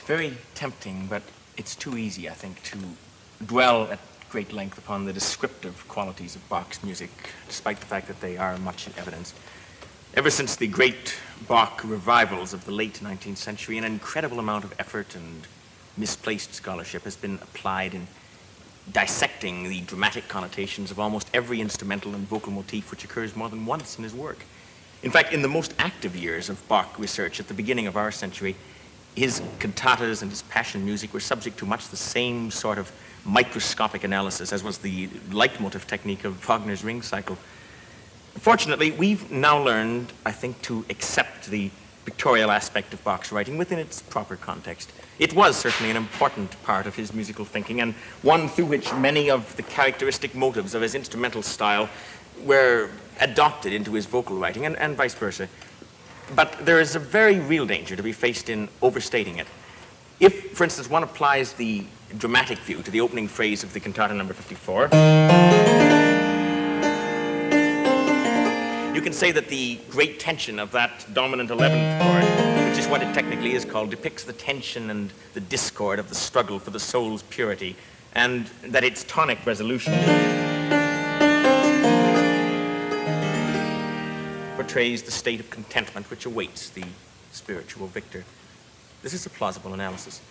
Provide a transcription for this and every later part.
very tempting, but it's too easy, I think, to dwell at great length upon the descriptive qualities of Bach's music, despite the fact that they are much in evidence. Ever since the great Bach revivals of the late 19th century, an incredible amount of effort and misplaced scholarship has been applied in dissecting the dramatic connotations of almost every instrumental and vocal motif which occurs more than once in his work. In fact, in the most active years of Bach research at the beginning of our century, his cantatas and his passion music were subject to much the same sort of microscopic analysis as was the leitmotif technique of Wagner's Ring Cycle. Fortunately, we've now learned, I think, to accept the pictorial aspect of Bach's writing within its proper context. It was certainly an important part of his musical thinking, and one through which many of the characteristic motives of his instrumental style were adopted into his vocal writing, and vice versa. But there is a very real danger to be faced in overstating it. If, for instance, one applies the dramatic view to the opening phrase of the cantata number 54, you can say that the great tension of that dominant 11th chord, which is what it technically is called, depicts the tension and the discord of the struggle for the soul's purity, and that its tonic resolution portrays the state of contentment which awaits the spiritual victor. This is a plausible analysis.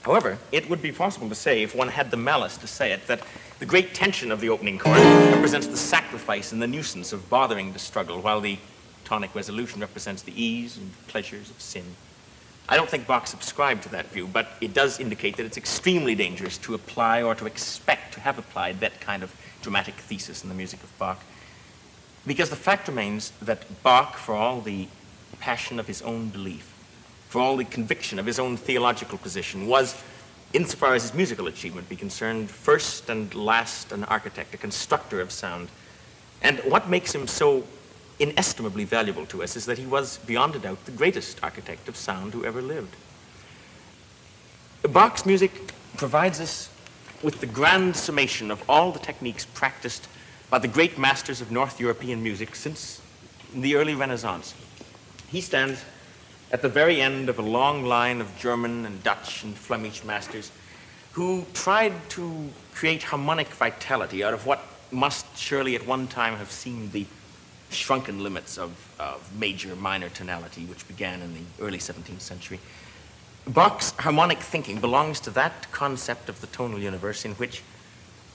However, it would be possible to say, if one had the malice to say it, that the great tension of the opening chord represents the sacrifice and the nuisance of bothering the struggle, while the tonic resolution represents the ease and pleasures of sin. I don't think Bach subscribed to that view, but it does indicate that it's extremely dangerous to apply or to expect to have applied that kind of dramatic thesis in the music of Bach. Because the fact remains that Bach, for all the passion of his own belief, for all the conviction of his own theological position, was, insofar as his musical achievement be concerned, first and last an architect, a constructor of sound. And what makes him so inestimably valuable to us is that he was, beyond a doubt, the greatest architect of sound who ever lived. Bach's music provides us with the grand summation of all the techniques practiced by the great masters of North European music since the early Renaissance. He stands at the very end of a long line of German and Dutch and Flemish masters who tried to create harmonic vitality out of what must surely at one time have seemed the shrunken limits of major-minor tonality, which began in the early 17th century. Bach's harmonic thinking belongs to that concept of the tonal universe in which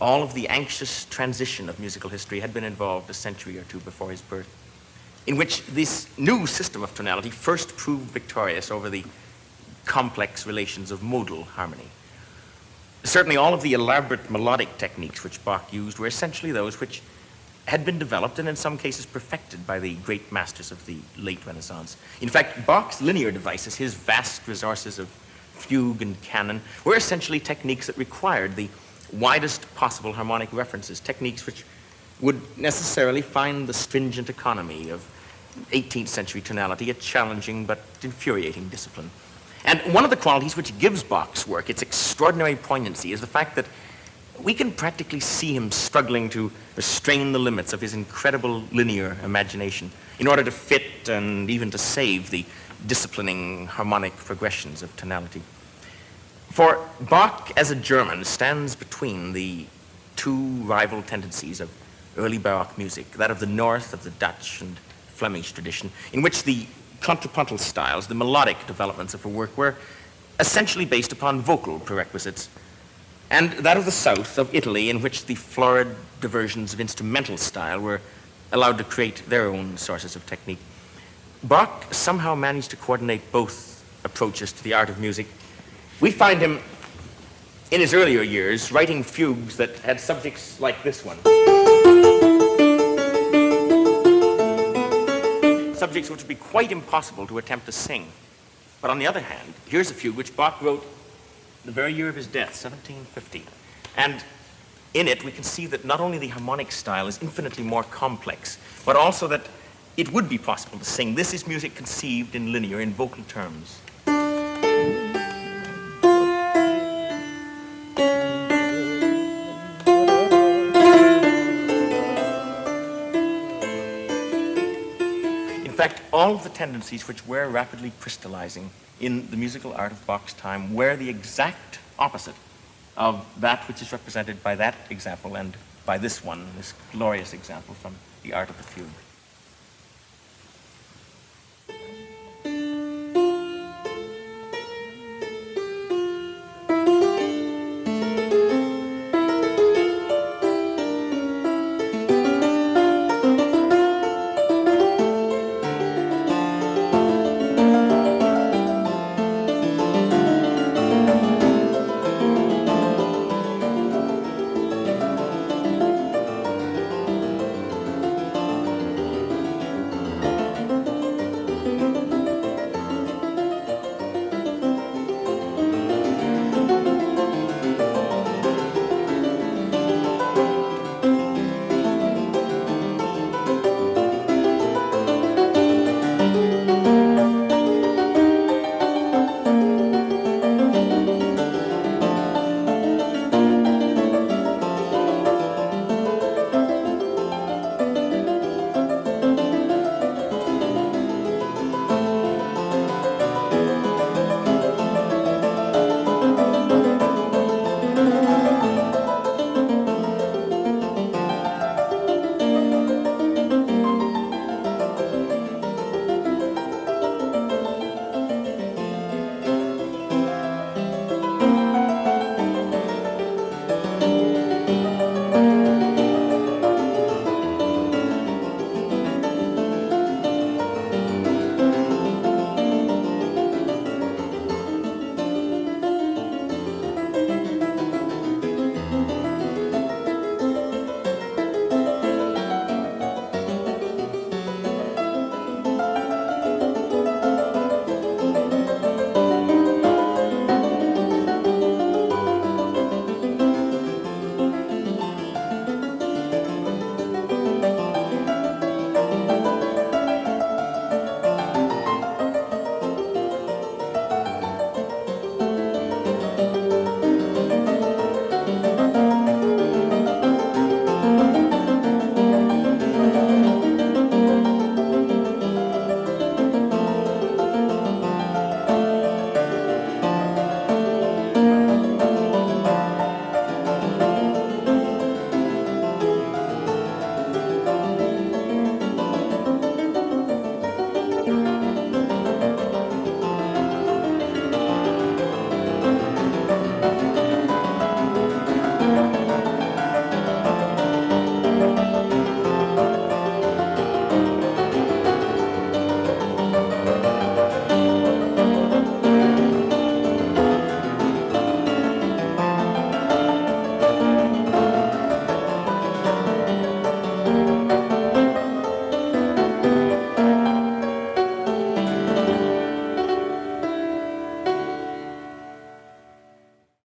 all of the anxious transition of musical history had been involved a century or two before his birth, in which this new system of tonality first proved victorious over the complex relations of modal harmony. Certainly all of the elaborate melodic techniques which Bach used were essentially those which had been developed and in some cases perfected by the great masters of the late Renaissance. In fact, Bach's linear devices, his vast resources of fugue and canon, were essentially techniques that required the widest possible harmonic references, techniques which would necessarily find the stringent economy of 18th century tonality a challenging but infuriating discipline. And one of the qualities which gives Bach's work its extraordinary poignancy is the fact that we can practically see him struggling to restrain the limits of his incredible linear imagination in order to fit and even to save the disciplining harmonic progressions of tonality. For Bach, as a German, stands between the two rival tendencies of early Baroque music, that of the north of the Dutch and Flemish tradition, in which the contrapuntal styles, the melodic developments of her work, were essentially based upon vocal prerequisites, and that of the south of Italy, in which the florid diversions of instrumental style were allowed to create their own sources of technique. Bach somehow managed to coordinate both approaches to the art of music. We find him, in his earlier years, writing fugues that had subjects like this one. Subjects which would be quite impossible to attempt to sing. But on the other hand, here's a fugue which Bach wrote the very year of his death, 1750. And in it, we can see that not only the harmonic style is infinitely more complex, but also that it would be possible to sing. This is music conceived in linear, in vocal terms. In fact, all of the tendencies which were rapidly crystallizing in the musical art of Bach's time were the exact opposite of that which is represented by that example and by this one, this glorious example from the art of the fugue.